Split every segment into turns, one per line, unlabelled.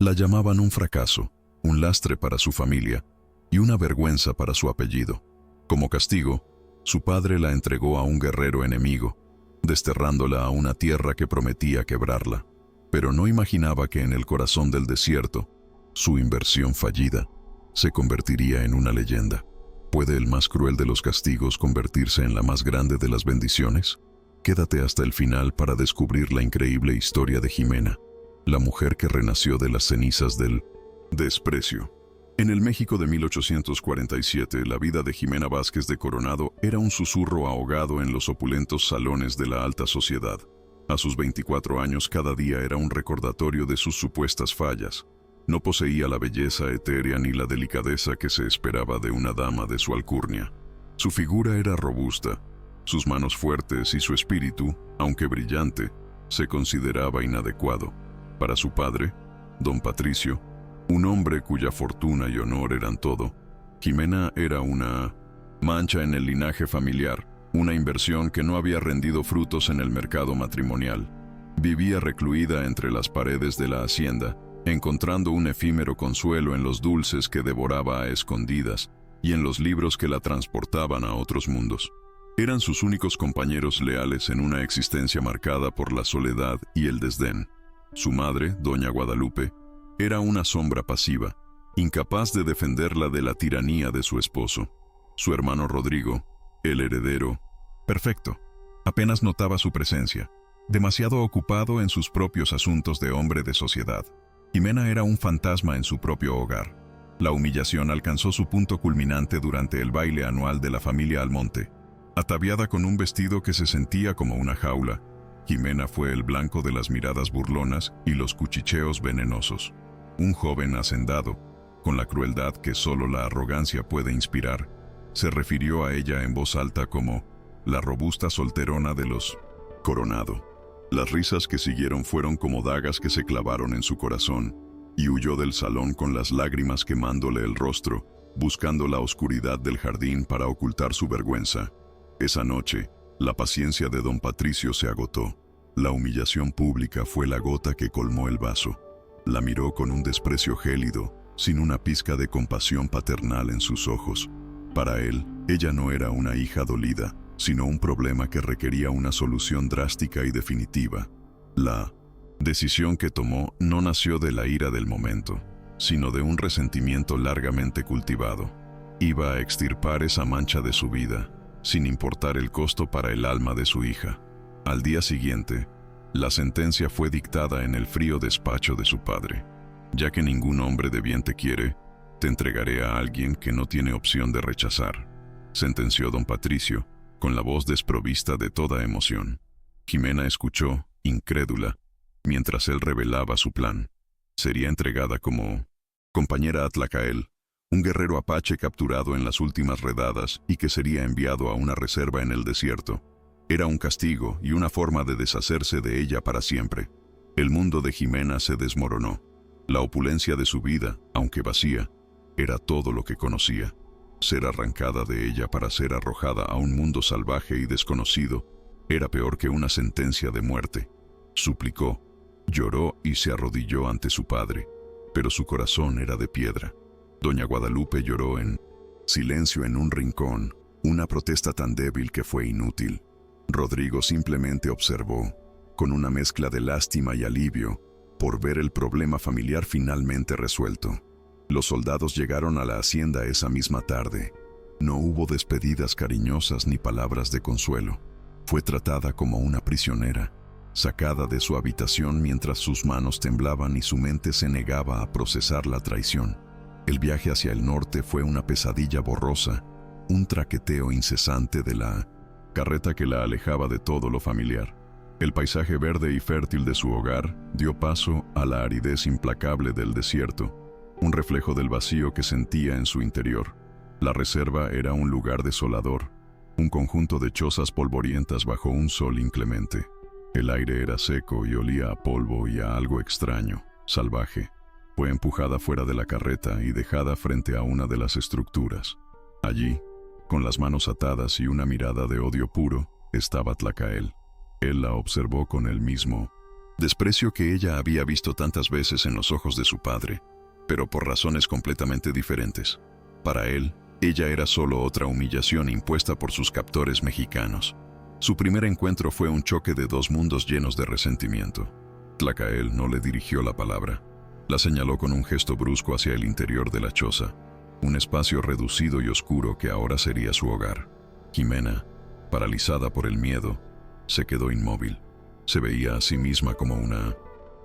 La llamaban un fracaso, un lastre para su familia y una vergüenza para su apellido. Como castigo, su padre la entregó a un guerrero enemigo, desterrándola a una tierra que prometía quebrarla. Pero no imaginaba que en el corazón del desierto, su inversión fallida se convertiría en una leyenda. ¿Puede el más cruel de los castigos convertirse en la más grande de las bendiciones? Quédate hasta el final para descubrir la increíble historia de Jimena, la mujer que renació de las cenizas del desprecio. En el México de 1847, la vida de Jimena Vázquez de Coronado era un susurro ahogado en los opulentos salones de la alta sociedad. A sus 24 años, cada día era un recordatorio de sus supuestas fallas. No poseía la belleza etérea ni la delicadeza que se esperaba de una dama de su alcurnia. Su figura era robusta, sus manos fuertes y su espíritu, aunque brillante, se consideraba inadecuado. Para su padre, don Patricio, un hombre cuya fortuna y honor eran todo, Jimena era una mancha en el linaje familiar, una inversión que no había rendido frutos en el mercado matrimonial. Vivía recluida entre las paredes de la hacienda, encontrando un efímero consuelo en los dulces que devoraba a escondidas y en los libros que la transportaban a otros mundos. Eran sus únicos compañeros leales en una existencia marcada por la soledad y el desdén. Su madre, doña Guadalupe, era una sombra pasiva, incapaz de defenderla de la tiranía de su esposo. Su hermano Rodrigo, el heredero, perfecto, apenas notaba su presencia, demasiado ocupado en sus propios asuntos de hombre de sociedad. Jimena era un fantasma en su propio hogar. La humillación alcanzó su punto culminante durante el baile anual de la familia Almonte. Ataviada con un vestido que se sentía como una jaula, Jimena fue el blanco de las miradas burlonas y los cuchicheos venenosos. Un joven hacendado, con la crueldad que solo la arrogancia puede inspirar, se refirió a ella en voz alta como la robusta solterona de los Coronado. Las risas que siguieron fueron como dagas que se clavaron en su corazón, y huyó del salón con las lágrimas quemándole el rostro, buscando la oscuridad del jardín para ocultar su vergüenza. Esa noche, la paciencia de don Patricio se agotó. La humillación pública fue la gota que colmó el vaso. La miró con un desprecio gélido, sin una pizca de compasión paternal en sus ojos. Para él, ella no era una hija dolida, sino un problema que requería una solución drástica y definitiva. La decisión que tomó no nació de la ira del momento, sino de un resentimiento largamente cultivado. Iba a extirpar esa mancha de su vida, sin importar el costo para el alma de su hija. Al día siguiente, la sentencia fue dictada en el frío despacho de su padre. Ya que ningún hombre de bien te quiere, te entregaré a alguien que no tiene opción de rechazar, sentenció don Patricio, con la voz desprovista de toda emoción. Jimena escuchó, incrédula, mientras él revelaba su plan. Sería entregada como compañera a Tlacael, un guerrero apache capturado en las últimas redadas y que sería enviado a una reserva en el desierto. Era un castigo y una forma de deshacerse de ella para siempre. El mundo de Jimena se desmoronó. La opulencia de su vida, aunque vacía, era todo lo que conocía. Ser arrancada de ella para ser arrojada a un mundo salvaje y desconocido era peor que una sentencia de muerte. Suplicó, lloró y se arrodilló ante su padre, pero su corazón era de piedra. Doña Guadalupe lloró en silencio en un rincón, una protesta tan débil que fue inútil. Rodrigo simplemente observó, con una mezcla de lástima y alivio, por ver el problema familiar finalmente resuelto. Los soldados llegaron a la hacienda esa misma tarde. No hubo despedidas cariñosas ni palabras de consuelo. Fue tratada como una prisionera, sacada de su habitación mientras sus manos temblaban y su mente se negaba a procesar la traición. El viaje hacia el norte fue una pesadilla borrosa, un traqueteo incesante de la carreta que la alejaba de todo lo familiar. El paisaje verde y fértil de su hogar dio paso a la aridez implacable del desierto, un reflejo del vacío que sentía en su interior. La reserva era un lugar desolador, un conjunto de chozas polvorientas bajo un sol inclemente. El aire era seco y olía a polvo y a algo extraño, salvaje. Fue empujada fuera de la carreta y dejada frente a una de las estructuras. Allí, con las manos atadas y una mirada de odio puro, estaba Tlacael. Él la observó con el mismo Desprecio que ella había visto tantas veces en los ojos de su padre, pero por razones completamente diferentes. Para él, ella era solo otra humillación impuesta por sus captores mexicanos. Su primer encuentro fue un choque de dos mundos llenos de resentimiento. Tlacael no le dirigió la palabra. La señaló con un gesto brusco hacia el interior de la choza, un espacio reducido y oscuro que ahora sería su hogar. Jimena, paralizada por el miedo, se quedó inmóvil. Se veía a sí misma como una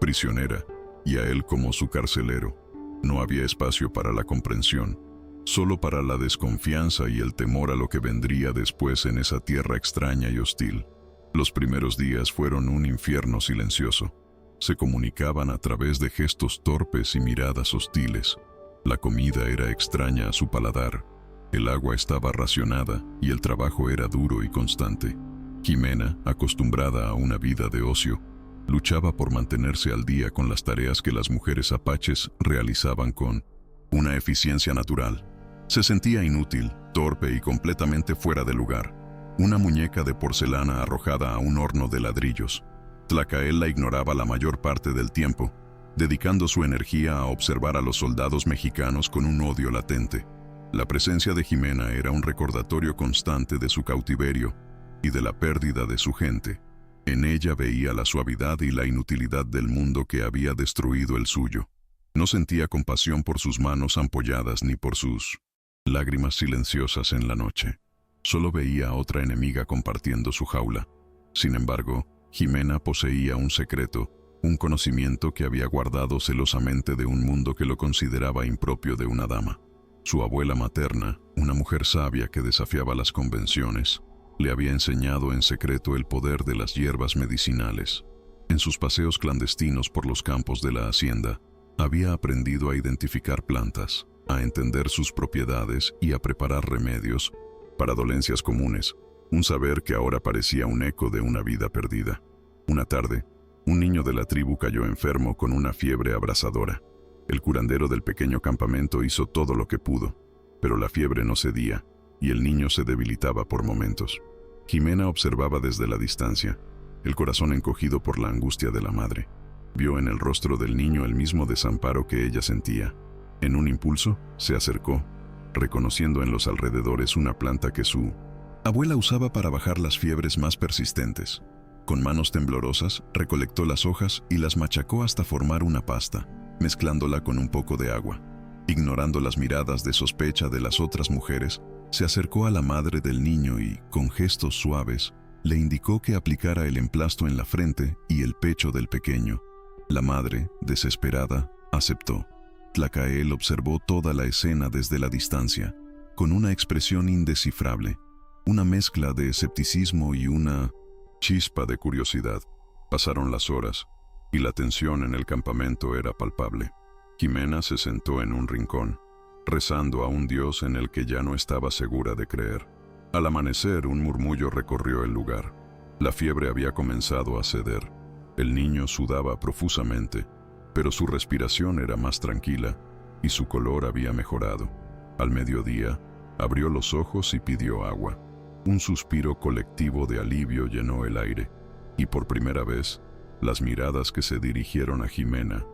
prisionera y a él como su carcelero. No había espacio para la comprensión, solo para la desconfianza y el temor a lo que vendría después en esa tierra extraña y hostil. Los primeros días fueron un infierno silencioso. Se comunicaban a través de gestos torpes y miradas hostiles. La comida era extraña a su paladar, el agua estaba racionada y el trabajo era duro y constante. Jimena, acostumbrada a una vida de ocio, luchaba por mantenerse al día con las tareas que las mujeres apaches realizaban con una eficiencia natural. Se sentía inútil, torpe y completamente fuera de lugar, una muñeca de porcelana arrojada a un horno de ladrillos. Tlacael la ignoraba la mayor parte del tiempo, dedicando su energía a observar a los soldados mexicanos con un odio latente. La presencia de Jimena era un recordatorio constante de su cautiverio y de la pérdida de su gente. En ella veía la suavidad y la inutilidad del mundo que había destruido el suyo. No sentía compasión por sus manos ampolladas ni por sus lágrimas silenciosas en la noche. Solo veía a otra enemiga compartiendo su jaula. Sin embargo, Jimena poseía un secreto, un conocimiento que había guardado celosamente de un mundo que lo consideraba impropio de una dama. Su abuela materna, una mujer sabia que desafiaba las convenciones, le había enseñado en secreto el poder de las hierbas medicinales. En sus paseos clandestinos por los campos de la hacienda, había aprendido a identificar plantas, a entender sus propiedades y a preparar remedios para dolencias comunes, un saber que ahora parecía un eco de una vida perdida. Una tarde, un niño de la tribu cayó enfermo con una fiebre abrasadora. El curandero del pequeño campamento hizo todo lo que pudo, pero la fiebre no cedía y el niño se debilitaba por momentos. Jimena observaba desde la distancia, el corazón encogido por la angustia de la madre. Vio en el rostro del niño el mismo desamparo que ella sentía. En un impulso, se acercó, reconociendo en los alrededores una planta que su abuela usaba para bajar las fiebres más persistentes. Con manos temblorosas, recolectó las hojas y las machacó hasta formar una pasta, mezclándola con un poco de agua. Ignorando las miradas de sospecha de las otras mujeres, se acercó a la madre del niño y, con gestos suaves, le indicó que aplicara el emplasto en la frente y el pecho del pequeño. La madre, desesperada, aceptó. Tlacael observó toda la escena desde la distancia, con una expresión indescifrable, una mezcla de escepticismo y una chispa de curiosidad. Pasaron las horas, y la tensión en el campamento era palpable. Jimena se sentó en un rincón, rezando a un Dios en el que ya no estaba segura de creer. Al amanecer, un murmullo recorrió el lugar. La fiebre había comenzado a ceder. El niño sudaba profusamente, pero su respiración era más tranquila y su color había mejorado. Al mediodía, abrió los ojos y pidió agua. Un suspiro colectivo de alivio llenó el aire, y por primera vez, las miradas que se dirigieron a Jimena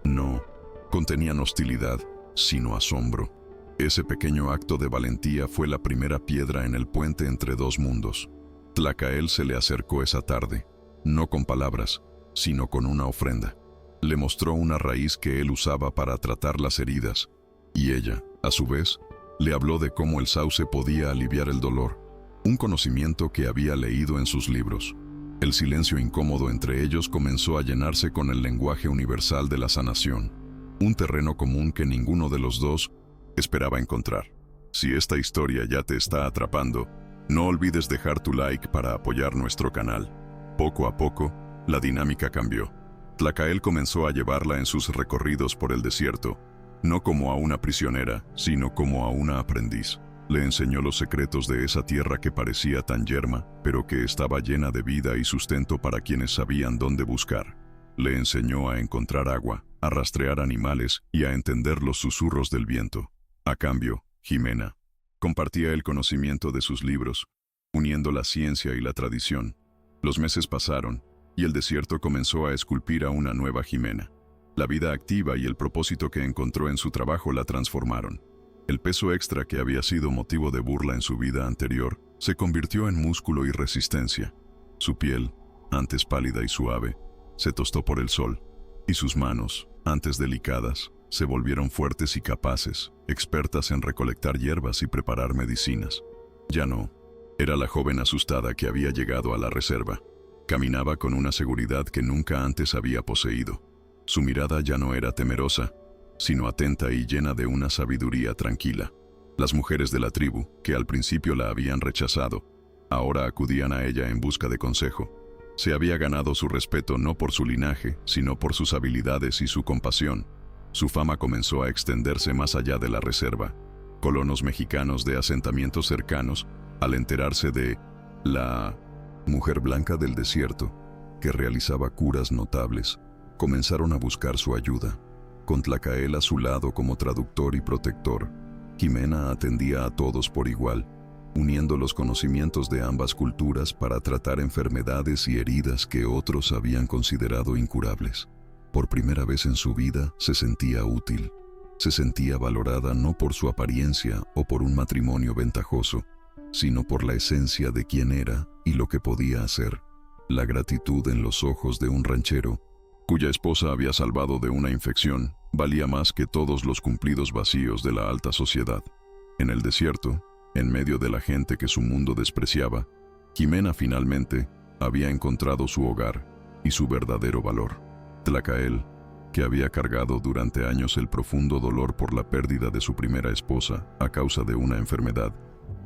no contenían hostilidad, sino asombro. Ese pequeño acto de valentía fue la primera piedra en el puente entre dos mundos. Tlacael se le acercó esa tarde, no con palabras, sino con una ofrenda. Le mostró una raíz que él usaba para tratar las heridas, y ella, a su vez, le habló de cómo el sauce podía aliviar el dolor, un conocimiento que había leído en sus libros. El silencio incómodo entre ellos comenzó a llenarse con el lenguaje universal de la sanación, un terreno común que ninguno de los dos esperaba encontrar. Si esta historia ya te está atrapando, no olvides dejar tu like para apoyar nuestro canal. Poco a poco, la dinámica cambió. Tlacael comenzó a llevarla en sus recorridos por el desierto, no como a una prisionera, sino como a una aprendiz. Le enseñó los secretos de esa tierra que parecía tan yerma, pero que estaba llena de vida y sustento para quienes sabían dónde buscar. Le enseñó a encontrar agua, a rastrear animales y a entender los susurros del viento. A cambio, Jimena compartía el conocimiento de sus libros, uniendo la ciencia y la tradición. Los meses pasaron, y el desierto comenzó a esculpir a una nueva Jimena. La vida activa y el propósito que encontró en su trabajo la transformaron. El peso extra que había sido motivo de burla en su vida anterior se convirtió en músculo y resistencia. Su piel, antes pálida y suave, se tostó por el sol, y sus manos, antes delicadas, se volvieron fuertes y capaces, expertas en recolectar hierbas y preparar medicinas. Ya no. Era la joven asustada que había llegado a la reserva. Caminaba con una seguridad que nunca antes había poseído. Su mirada ya no era temerosa, sino atenta y llena de una sabiduría tranquila. Las mujeres de la tribu, que al principio la habían rechazado, ahora acudían a ella en busca de consejo. Se había ganado su respeto no por su linaje, sino por sus habilidades y su compasión. Su fama comenzó a extenderse más allá de la reserva. Colonos mexicanos de asentamientos cercanos, al enterarse de la mujer blanca del desierto, que realizaba curas notables, comenzaron a buscar su ayuda. Con Tlacael a su lado como traductor y protector, Jimena atendía a todos por igual, uniendo los conocimientos de ambas culturas para tratar enfermedades y heridas que otros habían considerado incurables. Por primera vez en su vida se sentía útil. Se sentía valorada no por su apariencia o por un matrimonio ventajoso, sino por la esencia de quién era y lo que podía hacer. La gratitud en los ojos de un ranchero, cuya esposa había salvado de una infección, valía más que todos los cumplidos vacíos de la alta sociedad. En el desierto, en medio de la gente que su mundo despreciaba, Jimena finalmente había encontrado su hogar y su verdadero valor. Tlacael, que había cargado durante años el profundo dolor por la pérdida de su primera esposa a causa de una enfermedad,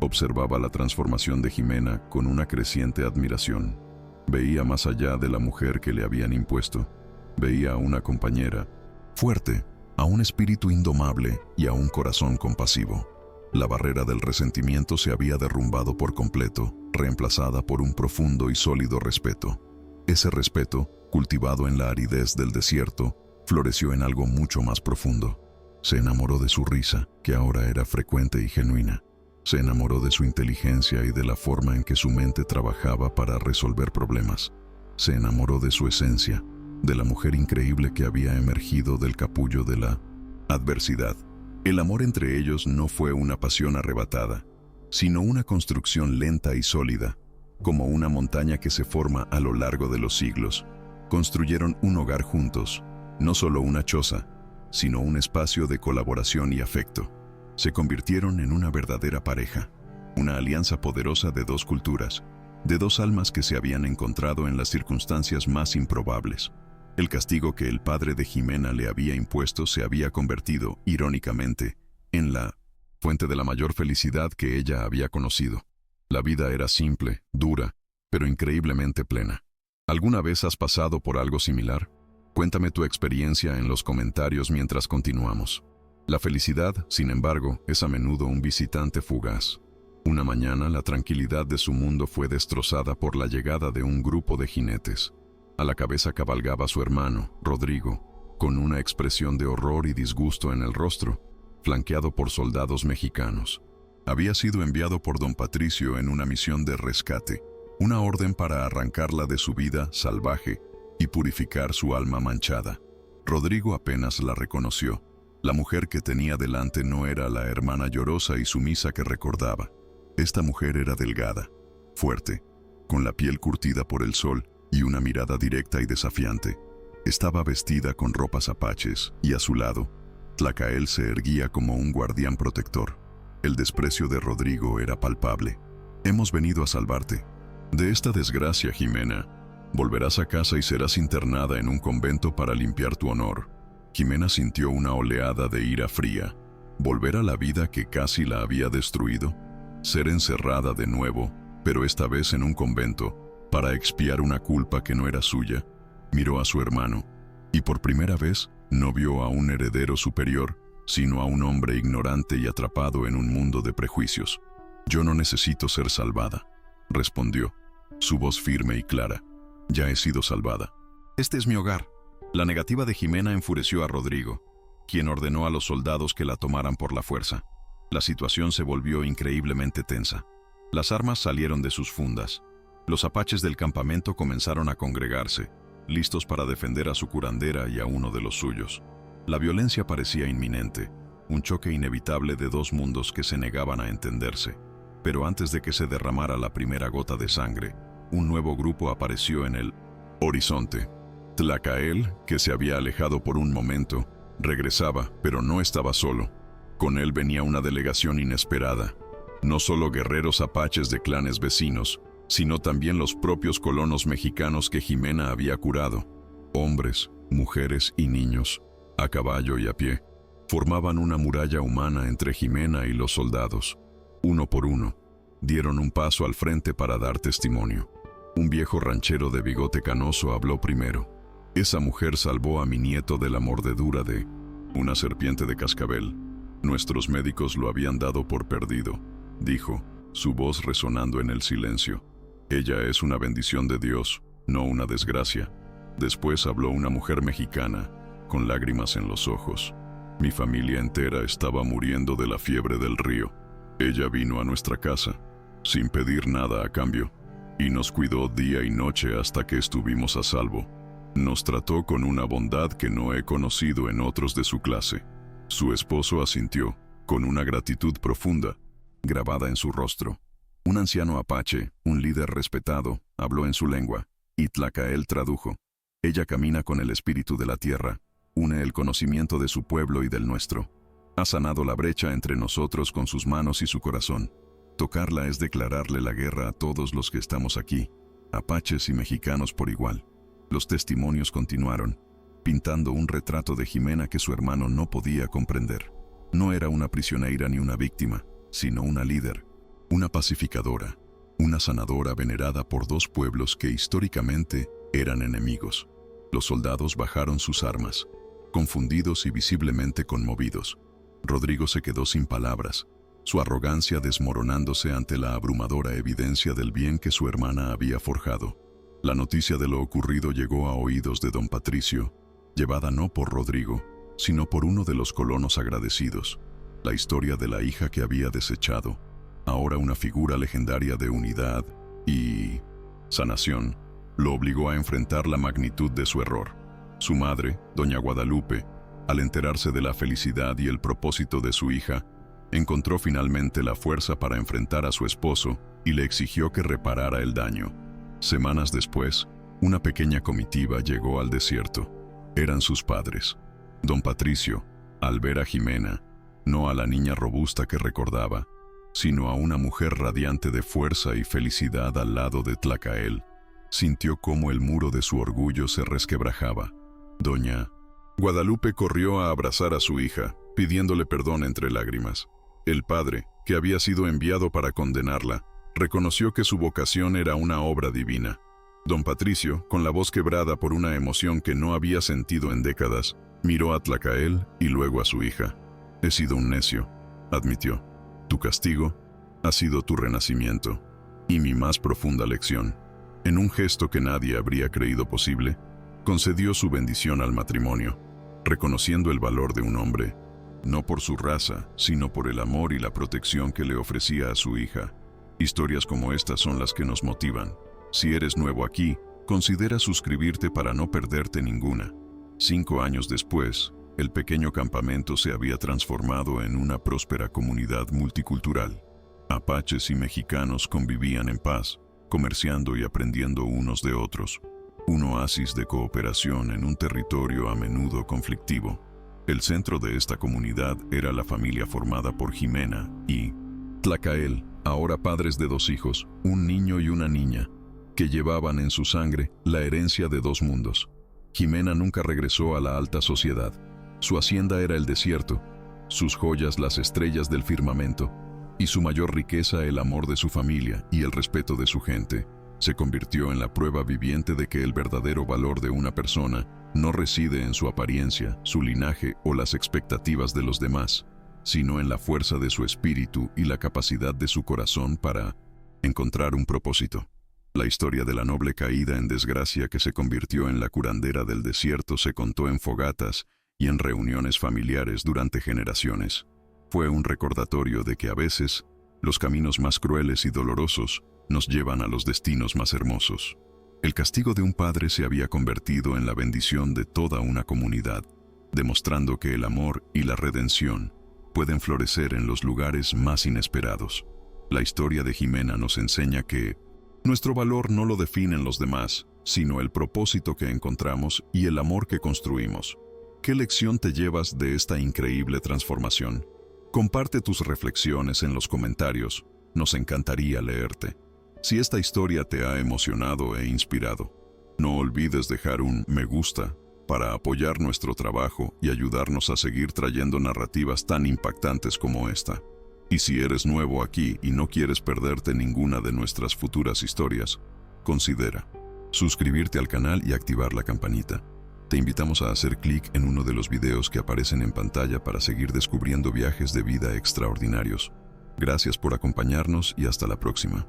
observaba la transformación de Jimena con una creciente admiración. Veía más allá de la mujer que le habían impuesto. Veía a una compañera fuerte, a un espíritu indomable y a un corazón compasivo. La barrera del resentimiento se había derrumbado por completo, reemplazada por un profundo y sólido respeto. Ese respeto, cultivado en la aridez del desierto, floreció en algo mucho más profundo. Se enamoró de su risa, que ahora era frecuente y genuina. Se enamoró de su inteligencia y de la forma en que su mente trabajaba para resolver problemas. Se enamoró de su esencia, de la mujer increíble que había emergido del capullo de la adversidad. El amor entre ellos no fue una pasión arrebatada, sino una construcción lenta y sólida, como una montaña que se forma a lo largo de los siglos. Construyeron un hogar juntos, no solo una choza, sino un espacio de colaboración y afecto. Se convirtieron en una verdadera pareja, una alianza poderosa de dos culturas, de dos almas que se habían encontrado en las circunstancias más improbables. El castigo que el padre de Jimena le había impuesto se había convertido, irónicamente, en la fuente de la mayor felicidad que ella había conocido. La vida era simple, dura, pero increíblemente plena. ¿Alguna vez has pasado por algo similar? Cuéntame tu experiencia en los comentarios mientras continuamos. La felicidad, sin embargo, es a menudo un visitante fugaz. Una mañana, la tranquilidad de su mundo fue destrozada por la llegada de un grupo de jinetes. A la cabeza cabalgaba su hermano, Rodrigo, con una expresión de horror y disgusto en el rostro, flanqueado por soldados mexicanos. Había sido enviado por don Patricio en una misión de rescate, una orden para arrancarla de su vida salvaje y purificar su alma manchada. Rodrigo apenas la reconoció. La mujer que tenía delante no era la hermana llorosa y sumisa que recordaba. Esta mujer era delgada, fuerte, con la piel curtida por el sol y una mirada directa y desafiante. Estaba vestida con ropas apaches y a su lado, Tlacael se erguía como un guardián protector. El desprecio de Rodrigo era palpable. «Hemos venido a salvarte. De esta desgracia, Jimena. Volverás a casa y serás internada en un convento para limpiar tu honor». Jimena sintió una oleada de ira fría. ¿Volver a la vida que casi la había destruido? Ser encerrada de nuevo, pero esta vez en un convento, para expiar una culpa que no era suya. Miró a su hermano, y por primera vez no vio a un heredero superior, sino a un hombre ignorante y atrapado en un mundo de prejuicios. «Yo no necesito ser salvada», respondió, su voz firme y clara. «Ya he sido salvada. Este es mi hogar». La negativa de Jimena enfureció a Rodrigo, quien ordenó a los soldados que la tomaran por la fuerza. La situación se volvió increíblemente tensa. Las armas salieron de sus fundas. Los apaches del campamento comenzaron a congregarse, listos para defender a su curandera y a uno de los suyos. La violencia parecía inminente, un choque inevitable de dos mundos que se negaban a entenderse. Pero antes de que se derramara la primera gota de sangre, un nuevo grupo apareció en el horizonte. Tlacael, que se había alejado por un momento, regresaba, pero no estaba solo. Con él venía una delegación inesperada. No solo guerreros apaches de clanes vecinos, sino también los propios colonos mexicanos que Jimena había curado. Hombres, mujeres y niños, a caballo y a pie, formaban una muralla humana entre Jimena y los soldados. Uno por uno, dieron un paso al frente para dar testimonio. Un viejo ranchero de bigote canoso habló primero. Esa mujer salvó a mi nieto de la mordedura de una serpiente de cascabel. Nuestros médicos lo habían dado por perdido, dijo, su voz resonando en el silencio. Ella es una bendición de Dios, no una desgracia. Después habló una mujer mexicana, con lágrimas en los ojos. Mi familia entera estaba muriendo de la fiebre del río. Ella vino a nuestra casa, sin pedir nada a cambio, y nos cuidó día y noche hasta que estuvimos a salvo. Nos trató con una bondad que no he conocido en otros de su clase. Su esposo asintió, con una gratitud profunda, grabada en su rostro. Un anciano apache, un líder respetado, habló en su lengua, y Tlacael tradujo. Ella camina con el espíritu de la tierra, une el conocimiento de su pueblo y del nuestro. Ha sanado la brecha entre nosotros con sus manos y su corazón. Tocarla es declararle la guerra a todos los que estamos aquí, apaches y mexicanos por igual. Los testimonios continuaron, pintando un retrato de Jimena que su hermano no podía comprender. No era una prisionera ni una víctima, sino una líder, una pacificadora, una sanadora venerada por dos pueblos que históricamente eran enemigos. Los soldados bajaron sus armas, confundidos y visiblemente conmovidos. Rodrigo se quedó sin palabras, su arrogancia desmoronándose ante la abrumadora evidencia del bien que su hermana había forjado. La noticia de lo ocurrido llegó a oídos de don Patricio, llevada no por Rodrigo, sino por uno de los colonos agradecidos. La historia de la hija que había desechado, ahora una figura legendaria de unidad y sanación, lo obligó a enfrentar la magnitud de su error. Su madre, doña Guadalupe, al enterarse de la felicidad y el propósito de su hija, encontró finalmente la fuerza para enfrentar a su esposo y le exigió que reparara el daño. Semanas después, una pequeña comitiva llegó al desierto. Eran sus padres. Don Patricio, al ver a Jimena, no a la niña robusta que recordaba, sino a una mujer radiante de fuerza y felicidad al lado de Tlacael, sintió cómo el muro de su orgullo se resquebrajaba. Doña Guadalupe corrió a abrazar a su hija, pidiéndole perdón entre lágrimas. El padre, que había sido enviado para condenarla, reconoció que su vocación era una obra divina. Don Patricio, con la voz quebrada por una emoción que no había sentido en décadas, miró a Tlacael y luego a su hija. He sido un necio, admitió. Tu castigo ha sido tu renacimiento y mi más profunda lección. En un gesto que nadie habría creído posible, concedió su bendición al matrimonio, reconociendo el valor de un hombre, no por su raza, sino por el amor y la protección que le ofrecía a su hija. Historias como estas son las que nos motivan. Si eres nuevo aquí, considera suscribirte para no perderte ninguna. 5 años después, el pequeño campamento se había transformado en una próspera comunidad multicultural. Apaches y mexicanos convivían en paz, comerciando y aprendiendo unos de otros. Un oasis de cooperación en un territorio a menudo conflictivo. El centro de esta comunidad era la familia formada por Jimena y Tlacael, ahora padres de 2 hijos, un niño y una niña, que llevaban en su sangre la herencia de 2 mundos. Jimena nunca regresó a la alta sociedad. Su hacienda era el desierto, sus joyas las estrellas del firmamento, y su mayor riqueza el amor de su familia y el respeto de su gente. Se convirtió en la prueba viviente de que el verdadero valor de una persona no reside en su apariencia, su linaje o las expectativas de los demás, sino en la fuerza de su espíritu y la capacidad de su corazón para encontrar un propósito. La historia de la noble caída en desgracia que se convirtió en la curandera del desierto se contó en fogatas y en reuniones familiares durante generaciones. Fue un recordatorio de que a veces los caminos más crueles y dolorosos nos llevan a los destinos más hermosos. El castigo de un padre se había convertido en la bendición de toda una comunidad, demostrando que el amor y la redención pueden florecer en los lugares más inesperados. La historia de Jimena nos enseña que nuestro valor no lo definen los demás, sino el propósito que encontramos y el amor que construimos. ¿Qué lección te llevas de esta increíble transformación? Comparte tus reflexiones en los comentarios, nos encantaría leerte. Si esta historia te ha emocionado e inspirado, no olvides dejar un me gusta para apoyar nuestro trabajo y ayudarnos a seguir trayendo narrativas tan impactantes como esta. Y si eres nuevo aquí y no quieres perderte ninguna de nuestras futuras historias, considera suscribirte al canal y activar la campanita. Te invitamos a hacer clic en uno de los videos que aparecen en pantalla para seguir descubriendo viajes de vida extraordinarios. Gracias por acompañarnos y hasta la próxima.